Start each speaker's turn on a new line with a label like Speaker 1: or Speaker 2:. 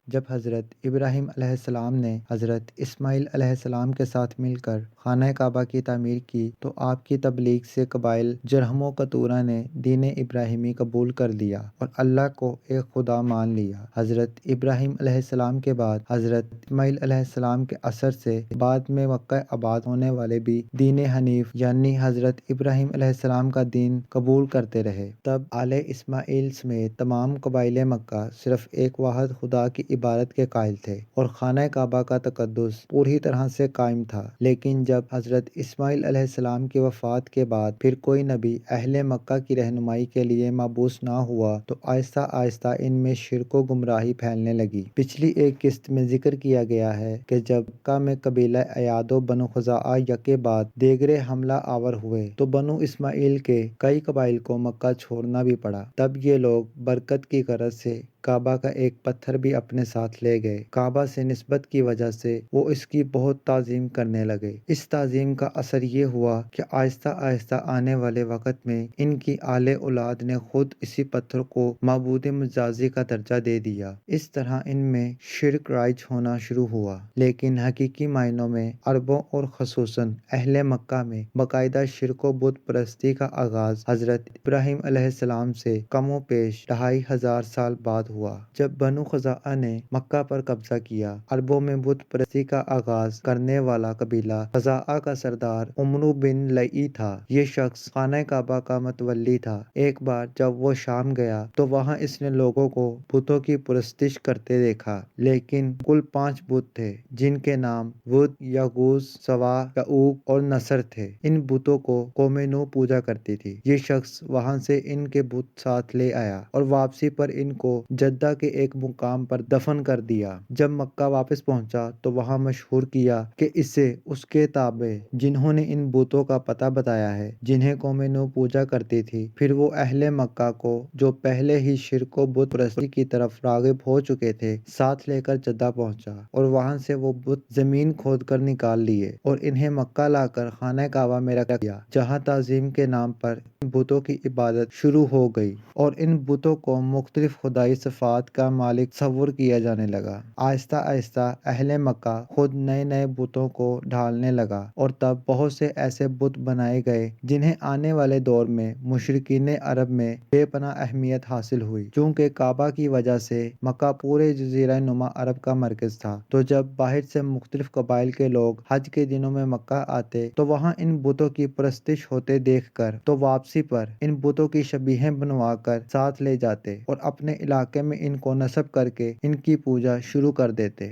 Speaker 1: جب حضرت ابراہیم علیہ السلام نے حضرت اسماعیل علیہ السلام کے ساتھ مل کر خانہ کعبہ کی تعمیر کی تو آپ کی تبلیغ سے قبائل جرہم و کتورہ نے دین ابراہیمی قبول کر لیا اور اللہ کو ایک خدا مان لیا۔ حضرت ابراہیم علیہ السلام کے بعد حضرت اسماعیل علیہ السلام کے اثر سے بعد میں مکہ آباد ہونے والے بھی دین حنیف یعنی حضرت ابراہیم علیہ السلام کا دین قبول کرتے رہے۔ تب آل اسماعیل سمیت تمام قبائل مکہ صرف ایک واحد خدا کی عبادت کے قائل تھے اور خانہ کعبہ کا تقدس پوری طرح سے قائم تھا۔ لیکن جب حضرت اسماعیل علیہ السلام کی وفات کے بعد پھر کوئی نبی اہل مکہ کی رہنمائی کے لیے مبعوث نہ ہوا تو آہستہ آہستہ ان میں شرک و گمراہی پھیلنے لگی۔ پچھلی ایک قسط میں ذکر کیا گیا ہے کہ جب مکہ میں قبیلہ ایاد و بنو خزاعہ یکے بعد دیگرے حملہ آور ہوئے تو بنو اسماعیل کے کئی قبائل کو مکہ چھوڑنا بھی پڑا۔ تب یہ لوگ برکت کی غرض سے کعبہ کا ایک پتھر بھی اپنے ساتھ لے گئے۔ کعبہ سے نسبت کی وجہ سے وہ اس کی بہت تعظیم کرنے لگے۔ اس تعظیم کا اثر یہ ہوا کہ آہستہ آہستہ آنے والے وقت میں ان کی آل اولاد نے خود اسی پتھر کو معبود مجازی کا درجہ دے دیا۔ اس طرح ان میں شرک رائج ہونا شروع ہوا۔ لیکن حقیقی معنوں میں عربوں اور خصوصاً اہل مکہ میں باقاعدہ شرک و بت پرستی کا آغاز حضرت ابراہیم علیہ السلام سے کم و بیش 2500 سال بعد ہوا، جب بنو خزاعہ نے مکہ پر قبضہ کیا۔ عربوں میں بت پرستی کا آغاز کرنے والا قبیلہ خزاعہ کا سردار عمرو بن لئی تھا۔ یہ شخص خانہ کعبہ کا متولی تھا۔ ایک بار جب وہ شام گیا تو وہاں اس نے لوگوں کو بتوں کی پرستش کرتے دیکھا، لیکن کل 5 بت تھے جن کے نام ود، یغوث، سواع، یعوق اور نصر تھے۔ ان بتوں کو قوم نوح پوجا کرتی تھی۔ یہ شخص وہاں سے ان کے بت ساتھ لے آیا اور واپسی پر ان کو جدہ کے ایک مقام پر دفن کر دیا۔ جب مکہ واپس پہنچا تو وہاں مشہور کیا کہ اسے اس کے تابع جنہوں نے ان بتوں کا پتہ بتایا ہے جنہیں قوم نوح پوجا کرتی تھی۔ پھر وہ اہل مکہ کو جو پہلے ہی شرک و بت پرستی کی طرف راغب ہو چکے تھے ساتھ لے کر جدہ پہنچا اور وہاں سے وہ بت زمین کھود کر نکال لیے اور انہیں مکہ لا کر خانہ کعبہ میں رکھ دیا، جہاں تعظیم کے نام پر ان بتوں کی عبادت شروع ہو گئی اور ان بتوں کو مختلف خدائی صفات کا مالک تصور کیا جانے لگا۔ آہستہ آہستہ اہل مکہ خود نئے نئے بتوں کو ڈھالنے لگا اور تب بہت سے ایسے بت بنائے گئے جنہیں آنے والے دور میں مشرکین عرب میں بے پناہ اہمیت حاصل ہوئی۔ چونکہ کعبہ کی وجہ سے مکہ پورے جزیرہ نما عرب کا مرکز تھا، تو جب باہر سے مختلف قبائل کے لوگ حج کے دنوں میں مکہ آتے تو وہاں ان بتوں کی پرستش ہوتے دیکھ کر تو واپسی پر ان بتوں کی شبیہیں بنوا کر ساتھ لے جاتے اور اپنے علاقے میں ان کو نصب کر کے ان کی پوجا شروع کر دیتے۔